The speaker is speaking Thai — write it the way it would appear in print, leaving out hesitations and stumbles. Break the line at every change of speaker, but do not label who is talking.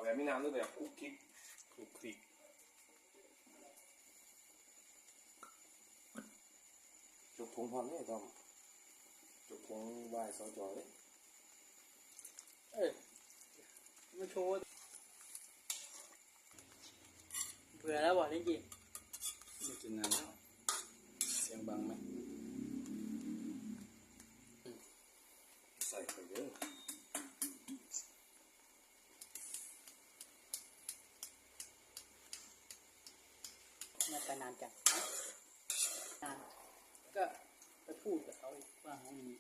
แบบไม่น้ำด้วยแบบคุกคิกคุกคิกจุกพงพรเนี่ยต้อมจุกพงวายสจเลย
มาโชว์เบื่อแล้วบอกจริง
ไม่กินนานแล้วเสียงบังไหมใส่ไปเยอะ
มาไปนานจังนานก็ไปพูดกับเขาว่าห้องนี้